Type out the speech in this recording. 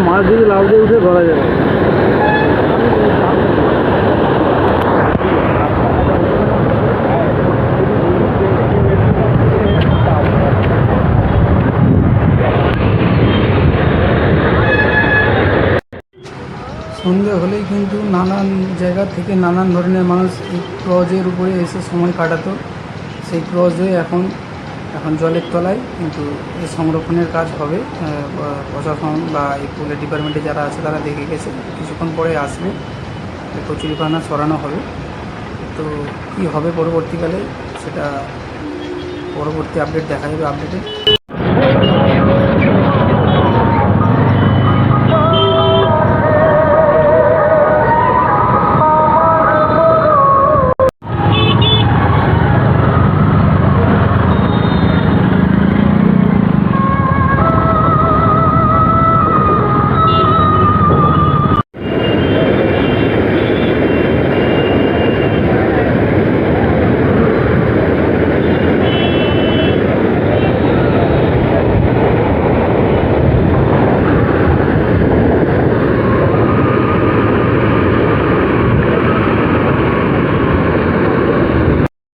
মাছ যদি লাভ দিয়ে উঠে ধরা যাবে। সন্ধ্যে হলেই কিন্তু নানান জায়গা থেকে নানান ধরনের মানুষ এই ক্রজের উপরে এসে সময় কাটাতো। সেই ক্রজ হয়ে এখন জলের তলায় কিন্তু এই সংরক্ষণের কাজ হবে। প্রশাসন বা এই পুলিশ ডিপার্টমেন্টে যারা আছে তারা দেখে গেছে, কিছুক্ষণ পরে আসবে, কচুরিপানা সরানো হবে। তো কী হবে পরবর্তীকালে সেটা পরবর্তী আপডেট দেখা যাবে আপডেটে।